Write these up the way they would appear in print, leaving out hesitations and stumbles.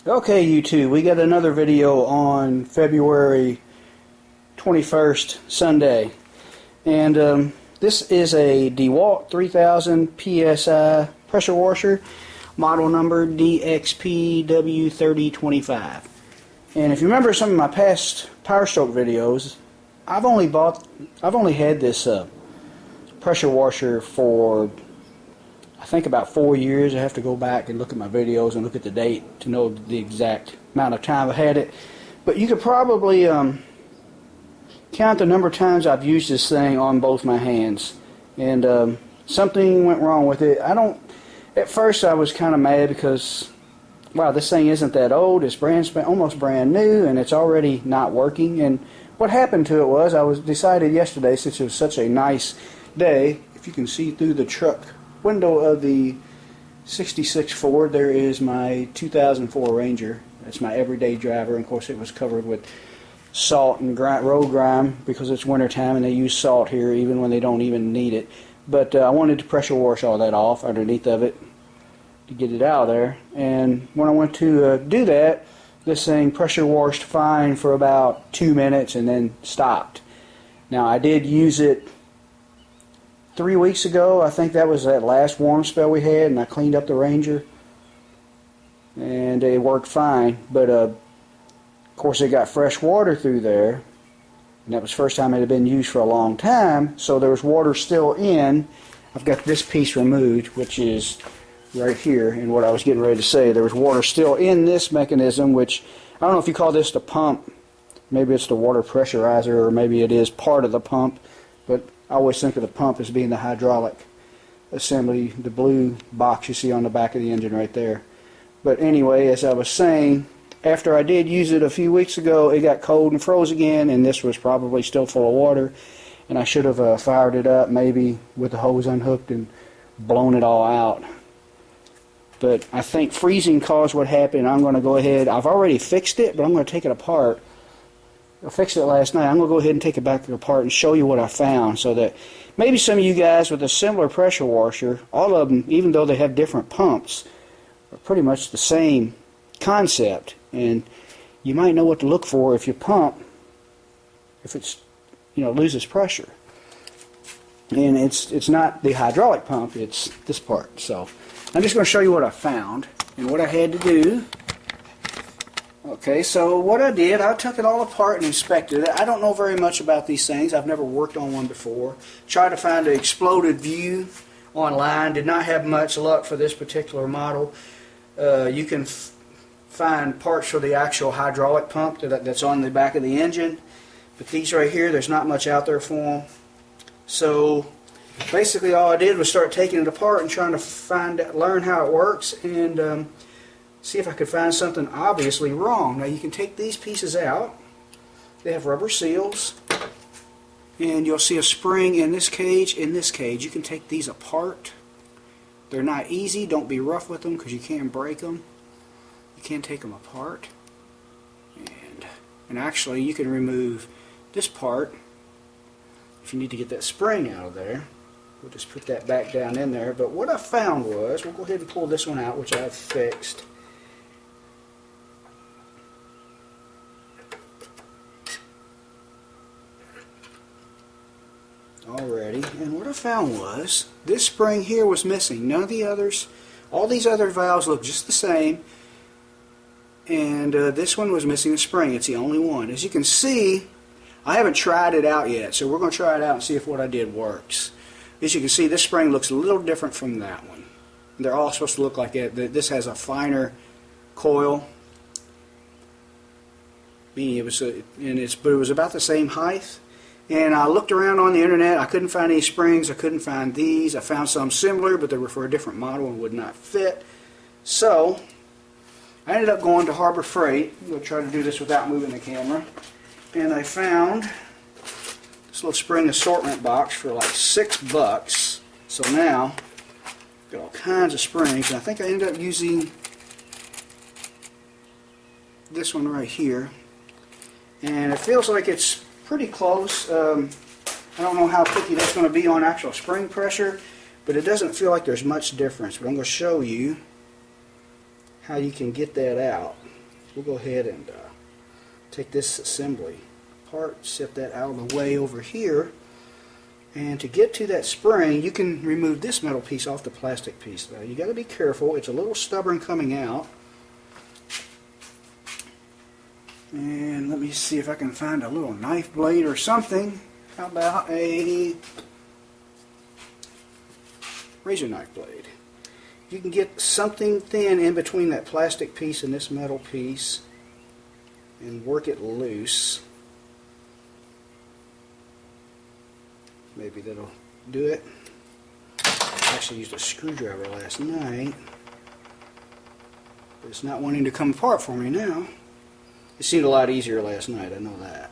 Okay, YouTube, we got another video on February 21st, Sunday. And this is a Dewalt 3000 PSI pressure washer, model number DXPW3025. And if you remember some of my past Power Stroke videos, I've only had this pressure washer for I think about 4 years. I have to go back and look at my videos and look at the date to know the exact amount of time I had it. But you could probably count the number of times I've used this thing on both my hands. And something went wrong with it. At first I was kind of mad because, wow, this thing isn't that old. It's almost brand new, and it's already not working. And what happened to it was decided yesterday, since it was such a nice day, if you can see through the truck window of the 66 Ford, there is my 2004 Ranger. That's my everyday driver, and of course it was covered with salt and road grime because it's wintertime and they use salt here even when they don't even need it. But I wanted to pressure wash all that off underneath of it to get it out of there. And when I went to do that, this thing pressure washed fine for about 2 minutes and then stopped. Now I did use it 3 weeks ago. I think that was that last warm spell we had, and I cleaned up the Ranger and it worked fine. But of course it got fresh water through there, and that was the first time it had been used for a long time, so there was water still in. I've got this piece removed, which is right here, and what I was getting ready to say, there was water still in this mechanism, which I don't know if you call this the pump. Maybe it's the water pressurizer, or maybe it is part of the pump, but I always think of the pump as being the hydraulic assembly, the blue box you see on the back of the engine right there. But anyway, as I was saying, after I did use it a few weeks ago, it got cold and froze again, and this was probably still full of water, and I should have fired it up maybe with the hose unhooked and blown it all out. But I think freezing caused what happened. I'm going to go ahead, I've already fixed it, but I'm going to take it apart. I fixed it last night. I'm going to go ahead and take it back apart and show you what I found, so that maybe some of you guys with a similar pressure washer, all of them, even though they have different pumps, are pretty much the same concept, and you might know what to look for if your pump, if it's, loses pressure. And it's not the hydraulic pump, it's this part. So I'm just going to show you what I found and what I had to do. Okay, so what I did, I took it all apart and inspected it. I don't know very much about these things. I've never worked on one before. Tried to find an exploded view online. Did not have much luck for this particular model. You can find parts for the actual hydraulic pump that's on the back of the engine. But these right here, there's not much out there for them. So basically all I did was start taking it apart and trying to learn how it works, and see if I could find something obviously wrong. Now you can take these pieces out. They have rubber seals, and you'll see a spring in this cage, You can take these apart. They're not easy. Don't be rough with them because you can break them. You can take them apart. And actually you can remove this part if you need to get that spring out of there. We'll just put that back down in there. But what I found was, we'll go ahead and pull this one out, which I've fixed. Already, and what I found was this spring here was missing. None of the others, all these other valves look just the same, and this one was missing a spring. It's the only one. As you can see, I haven't tried it out yet, so we're going to try it out and see if what I did works. As you can see, this spring looks a little different from that one. They're all supposed to look like that. This has a finer coil, meaning but it was about the same height. And I looked around on the internet. I couldn't find any springs. I couldn't find these. I found some similar, but they were for a different model and would not fit. So I ended up going to Harbor Freight. I'm going to try to do this without moving the camera. And I found this little spring assortment box for like $6. So now I've got all kinds of springs. And I think I ended up using this one right here. And it feels like it's pretty close. I don't know how picky that's going to be on actual spring pressure, but it doesn't feel like there's much difference. But I'm going to show you how you can get that out. we'll go ahead and take this assembly part, set that out of the way over here. And to get to that spring, you can remove this metal piece off the plastic piece. Now, you got to be careful. It's a little stubborn coming out. And let me see if I can find a little knife blade or something. How about a razor knife blade? You can get something thin in between that plastic piece and this metal piece and work it loose. Maybe that'll do it. I actually used a screwdriver last night, but it's not wanting to come apart for me now. It seemed a lot easier last night, I know that.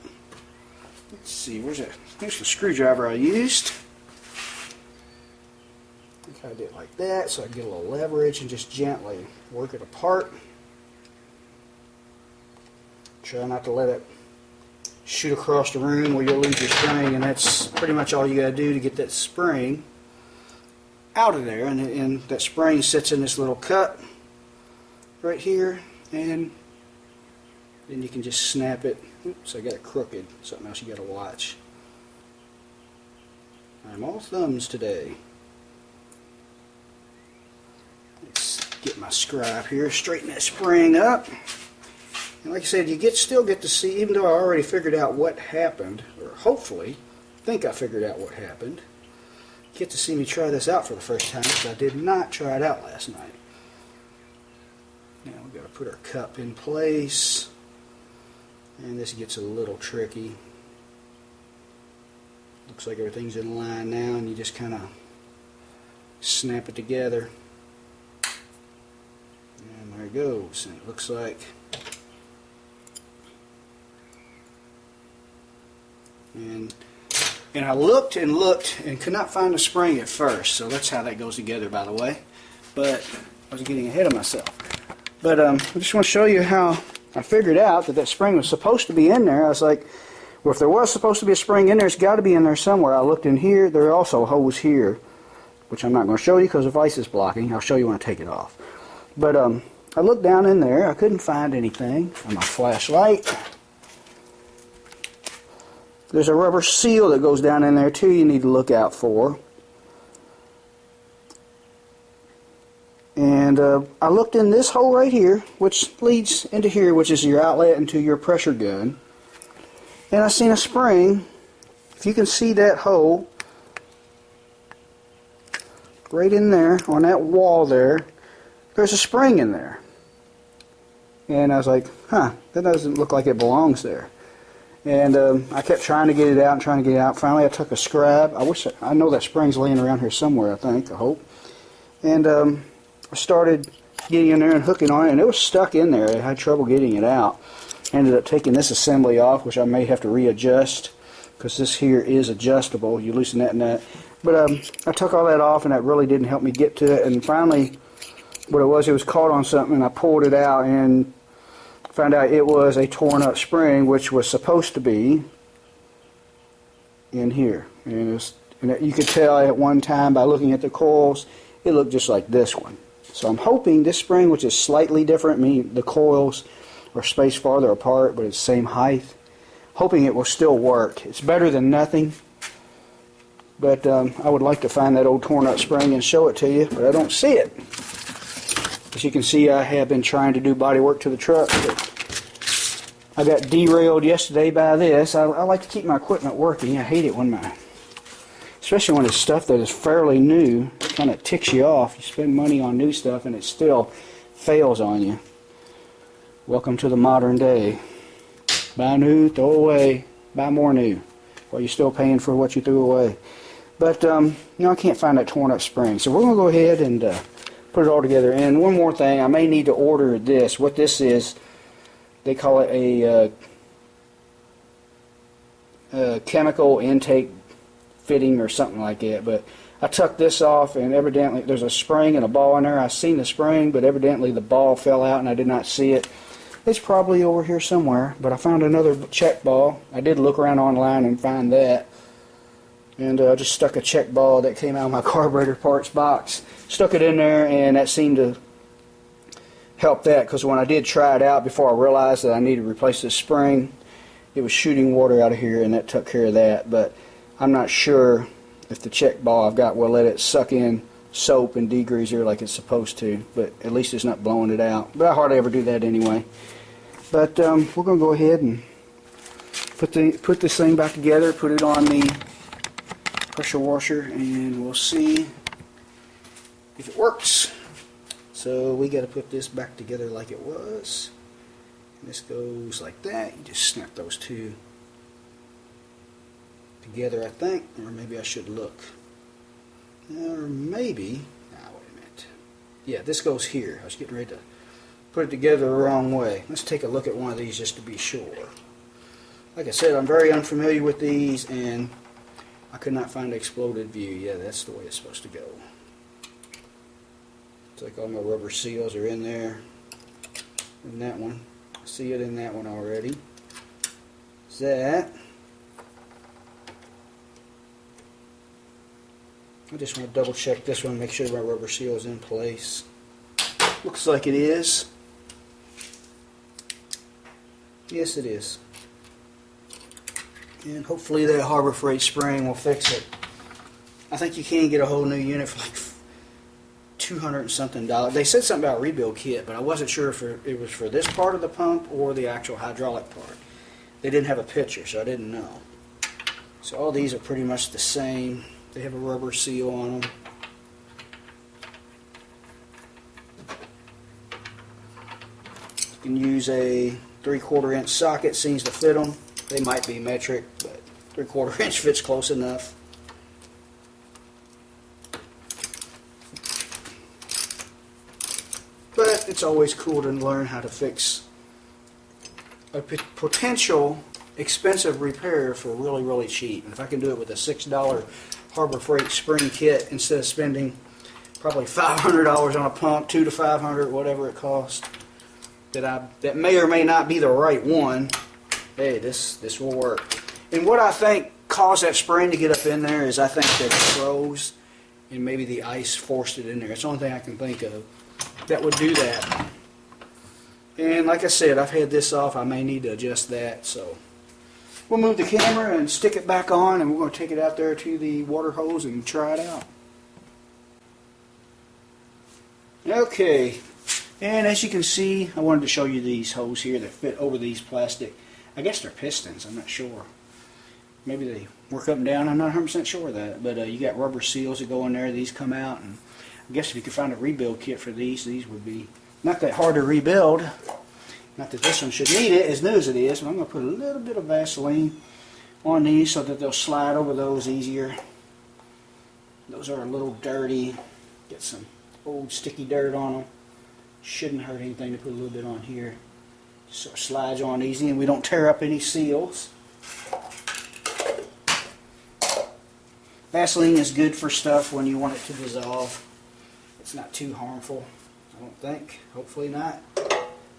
Let's see, where's that? Here's the screwdriver I used. I think I did it like that so I get a little leverage and just gently work it apart. Try not to let it shoot across the room where you'll lose your spring, and that's pretty much all you got to do to get that spring out of there. And that spring sits in this little cut right here, and then you can just snap it. Oops, I got it crooked. Something else you got to watch. I'm all thumbs today. Let's get my scribe here, straighten that spring up. And like I said, you still get to see, even though I already figured out what happened, or hopefully think I figured out what happened, you get to see me try this out for the first time, because I did not try it out last night. Now we've got to put our cup in place, and this gets a little tricky. Looks like everything's in line now, and you just kind of snap it together. And there it goes, and it looks like and I looked and looked and could not find the spring at first, so that's how that goes together, by the way. But I was getting ahead of myself. But I just want to show you how I figured out that spring was supposed to be in there. I was like, well, if there was supposed to be a spring in there, it's got to be in there somewhere. I looked in here. There are also holes here, which I'm not going to show you because the vise is blocking. I'll show you when I take it off. But I looked down in there. I couldn't find anything on my flashlight. There's a rubber seal that goes down in there too you need to look out for. And I looked in this hole right here, which leads into here, which is your outlet into your pressure gun. And I seen a spring. If you can see that hole right in there on that wall there, there's a spring in there. And I was like, huh, that doesn't look like it belongs there. And I kept trying to get it out and trying to get it out. Finally, I took a scribe. I know that spring's laying around here somewhere, I hope. And I started getting in there and hooking on it, and it was stuck in there. I had trouble getting it out. I ended up taking this assembly off, which I may have to readjust, because this here is adjustable. You loosen that and that. But I took all that off, and that really didn't help me get to it. And finally, what it was caught on something, and I pulled it out, and found out it was a torn up spring, which was supposed to be in here. And you could tell at one time by looking at the coils, it looked just like this one. So I'm hoping this spring, which is slightly different, meaning the coils are spaced farther apart, but it's the same height, hoping it will still work. It's better than nothing, but I would like to find that old torn up spring and show it to you, but I don't see it. As you can see, I have been trying to do body work to the truck, but I got derailed yesterday by this. I like to keep my equipment working. I hate it when especially when it's stuff that is fairly new, it kind of ticks you off. You spend money on new stuff and it still fails on you. Welcome to the modern day. Buy new, throw away, buy more new, while you're still paying for what you threw away. But I can't find that torn up spring, so we're going to go ahead and put it all together. And one more thing, I may need to order this. What this is, they call it a chemical intake fitting or something like that. But I took this off, and evidently there's a spring and a ball in there. I seen the spring, but evidently the ball fell out and I did not see it. It's probably over here somewhere, but I found another check ball. I did look around online and find that. And I just stuck a check ball that came out of my carburetor parts box. Stuck it in there, and that seemed to help that, because when I did try it out before I realized that I needed to replace this spring, it was shooting water out of here, and that took care of that. But I'm not sure if the check ball I've got will let it suck in soap and degreaser like it's supposed to, but at least it's not blowing it out. But I hardly ever do that anyway. But we're going to go ahead and put this thing back together, put it on the pressure washer, and we'll see if it works. So we got to put this back together like it was. And this goes like that. You just snap those two together, I think, or maybe I should look. Or maybe, wait a minute. Yeah, this goes here. I was getting ready to put it together the wrong way. Let's take a look at one of these just to be sure. Like I said, I'm very unfamiliar with these, and I could not find an exploded view. Yeah, that's the way it's supposed to go. It's like all my rubber seals are in there. In that one. I see it in that one already. Is that. I just want to double check this one, make sure my rubber seal is in place. Looks like it is. Yes, it is. And hopefully that Harbor Freight spring will fix it. I think you can get a whole new unit for like $200 and something. They said something about a rebuild kit, but I wasn't sure if it was for this part of the pump or the actual hydraulic part. They didn't have a picture, so I didn't know. So all these are pretty much the same. They have a rubber seal on them. You can use a 3/4 inch socket, seems to fit them. They might be metric, but 3/4 inch fits close enough. But it's always cool to learn how to fix a potential expensive repair for really, really cheap. And if I can do it with a $6 Harbor Freight spring kit instead of spending probably $500 on a pump, $200 to $500, whatever it costs, that may or may not be the right one, hey, this will work. And what I think caused that spring to get up in there is I think that it froze and maybe the ice forced it in there. It's the only thing I can think of that would do that. And like I said, I've had this off. I may need to adjust that. So we'll move the camera and stick it back on, and we're going to take it out there to the water hose and try it out. Okay, and as you can see, I wanted to show you these hoses here that fit over these plastic, I guess they're pistons, I'm not sure. Maybe they work up and down, I'm not 100% sure of that. But you got rubber seals that go in there, these come out, and I guess if you could find a rebuild kit for these would be not that hard to rebuild. Not that this one should need it, as new as it is, but I'm going to put a little bit of Vaseline on these so that they'll slide over those easier. Those are a little dirty. Get some old sticky dirt on them. Shouldn't hurt anything to put a little bit on here. So it slides on easy and we don't tear up any seals. Vaseline is good for stuff when you want it to dissolve. It's not too harmful, I don't think. Hopefully not.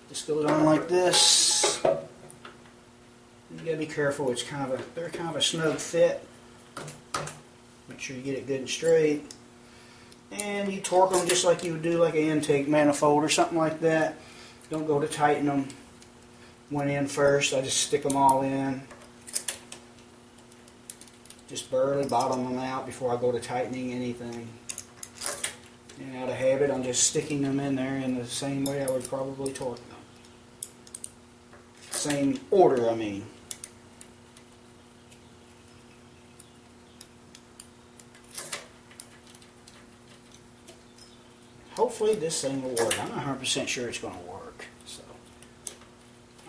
Just goes on like this. You gotta be careful. They're kind of a snug fit. Make sure you get it good and straight. And you torque them just like you would do like an intake manifold or something like that. Don't go to tighten them. Went in first. I just stick them all in. Just barely bottom them out before I go to tightening anything. And out of habit, I'm just sticking them in there in the same way I would probably torque them. Same order, I mean. Hopefully this thing will work. I'm not 100% sure it's going to work. So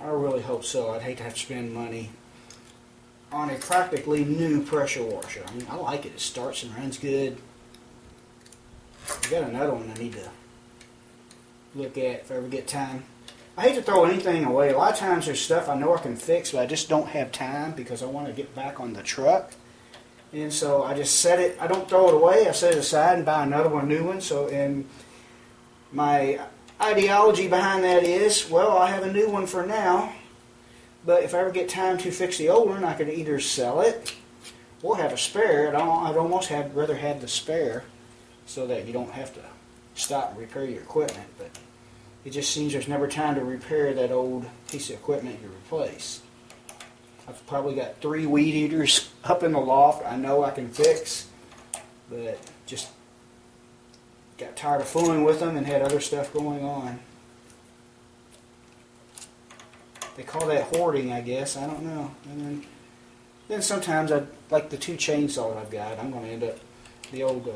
I really hope so. I'd hate to have to spend money on a practically new pressure washer. I mean, I like it. It starts and runs good. I got another one I need to look at if I ever get time. I hate to throw anything away. A lot of times there's stuff I know I can fix, but I just don't have time because I want to get back on the truck. And so I just set it. I don't throw it away. I set it aside and buy another one, new one. So, and my ideology behind that is, well, I have a new one for now. But if I ever get time to fix the old one, I could either sell it or have a spare. I'd almost rather have the spare so that you don't have to stop and repair your equipment. But it just seems there's never time to repair that old piece of equipment you replace. I've probably got 3 weed eaters up in the loft I know I can fix, but just got tired of fooling with them and had other stuff going on. They call that hoarding, I guess. I don't know. And then sometimes, like the 2 chainsaws I've got, I'm going to end up the old.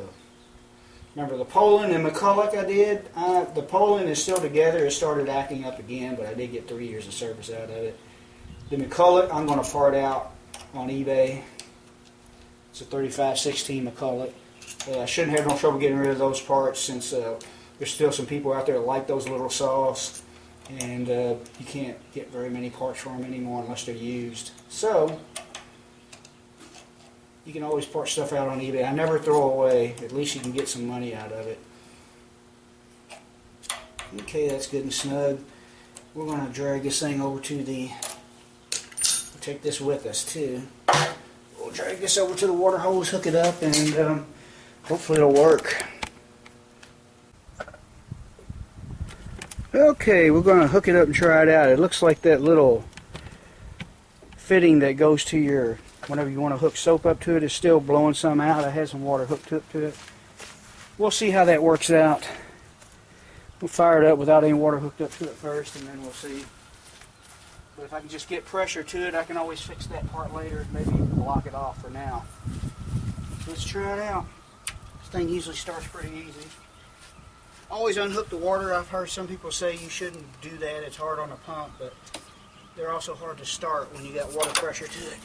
Remember the Poland and McCulloch I did? The Poland is still together. It started acting up again, but I did get 3 years of service out of it. The McCulloch I'm going to part out on eBay. It's a 3516 McCulloch. I shouldn't have no trouble getting rid of those parts, since there's still some people out there that like those little saws, and you can't get very many parts for them anymore unless they're used. So you can always part stuff out on eBay. I never throw away. At least you can get some money out of it. Okay, that's good and snug. We're going to drag this thing over to the... We'll take this with us too. We'll drag this over to the water hose, hook it up, and hopefully it'll work. Okay, we're going to hook it up and try it out. It looks like that little fitting that goes to your... whenever you want to hook soap up to it is still blowing some out. I had some water hooked up to it. We'll see how that works out. We'll fire it up without any water hooked up to it first, and then we'll see. But if I can just get pressure to it, I can always fix that part later, maybe block it off for now. Let's try it out. This thing usually starts pretty easy. Always unhook the water. I've heard some people say you shouldn't do that. It's hard on the pump, but they're also hard to start when you got water pressure to it.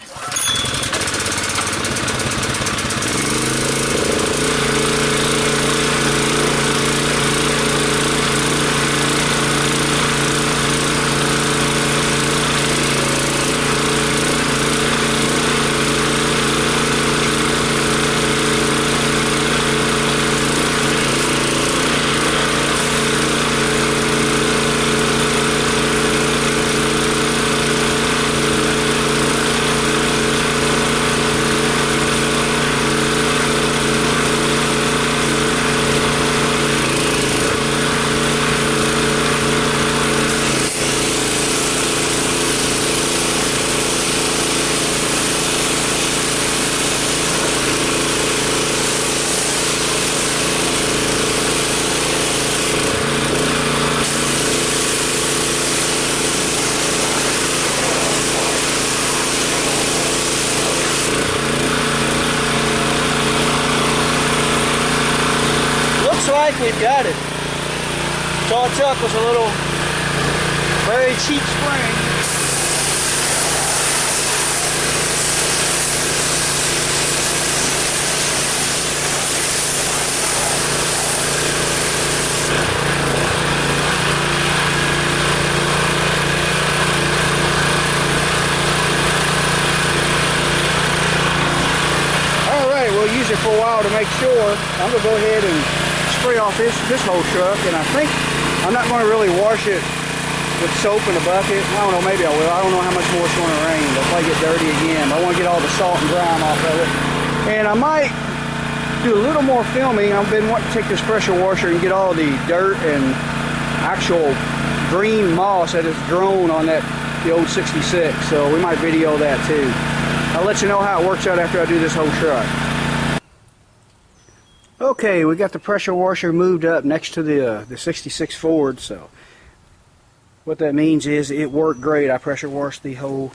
We've got it. So all it took was a little very cheap spring. Alright, we'll use it for a while to make sure. I'm going to go ahead and spray off this whole truck, and I think I'm not going to really wash it with soap in a bucket. I don't know, maybe I will. I don't know how much more it's going to rain. It'll probably get dirty again. But I want to get all the salt and grime off of it. And I might do a little more filming. I've been wanting to take this pressure washer and get all the dirt and actual green moss that has grown on the old 66. So we might video that too. I'll let you know how it works out after I do this whole truck. Okay, we got the pressure washer moved up next to the 66 Ford, so what that means is it worked great. I pressure washed the whole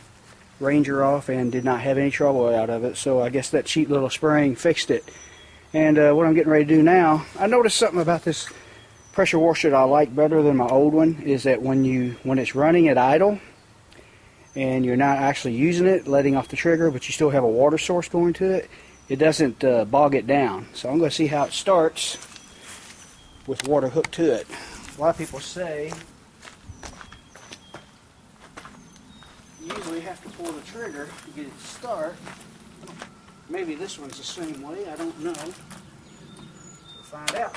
Ranger off and did not have any trouble out of it, so I guess that cheap little spring fixed it. And what I'm getting ready to do now, I noticed something about this pressure washer that I like better than my old one, is that when it's running at idle and you're not actually using it, letting off the trigger, but you still have a water source going to it, it doesn't bog it down. So I'm going to see how it starts with water hooked to it. A lot of people say you usually have to pull the trigger to get it to start. Maybe this one's the same way, I don't know. We'll find out.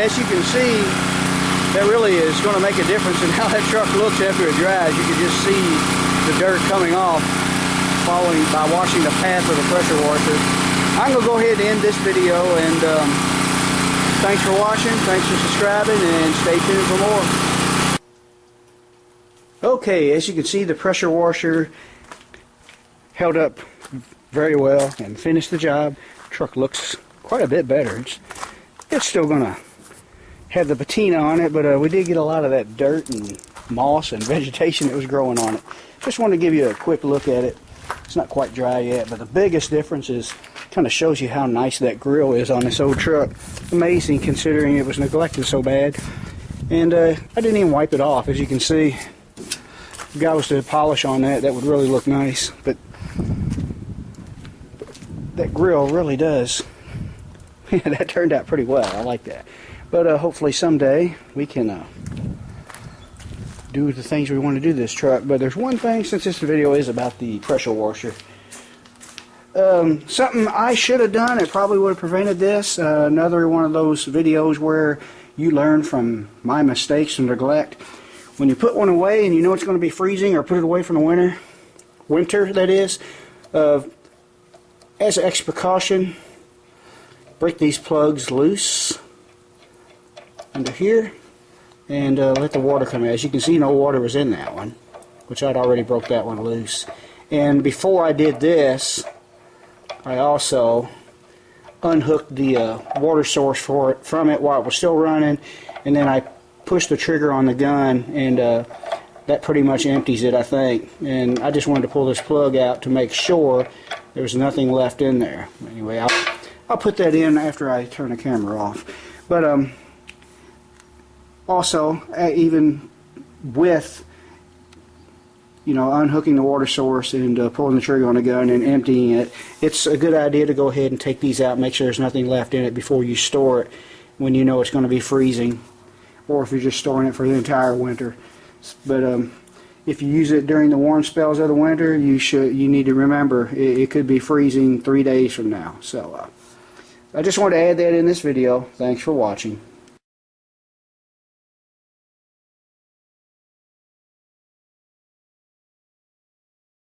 as you can see, that really is going to make a difference in how that truck looks after it dries. You can just see the dirt coming off following by washing the path of the pressure washer. I'm going to go ahead and end this video, and thanks for watching, thanks for subscribing, and stay tuned for more. Okay, as you can see, the pressure washer held up very well and finished the job. The truck looks quite a bit better. It's still going to have the patina on it, but we did get a lot of that dirt and moss and vegetation that was growing on it. Just wanted to give you a quick look at it. It's not quite dry yet, but the biggest difference is kind of shows you how nice that grill is on this old truck. Amazing considering it was neglected so bad. And I didn't even wipe it off. As you can see, if the guy was to polish on that, that would really look nice. But that grill really does. That turned out pretty well. I like that. But hopefully someday we can do the things we want to do to this truck. But there's one thing, since this video is about the pressure washer, something I should have done, it probably would have prevented this. Another one of those videos where you learn from my mistakes and neglect. When you put one away and you know it's going to be freezing, or put it away from the winter that is, as an extra precaution, break these plugs loose under here and let the water come out. As you can see, no water was in that one, which I'd already broke that one loose. And before I did this, I also unhooked the water source from it while it was still running, and then I pushed the trigger on the gun, and that pretty much empties it, I think. And I just wanted to pull this plug out to make sure there was nothing left in there. Anyway, I'll put that in after I turn the camera off. But also, even with unhooking the water source and pulling the trigger on the gun and emptying it, it's a good idea to go ahead and take these out, make sure there's nothing left in it before you store it when you know it's going to be freezing, or if you're just storing it for the entire winter. But if you use it during the warm spells of the winter, you need to remember it could be freezing 3 days from now. So I just wanted to add that in this video. Thanks for watching.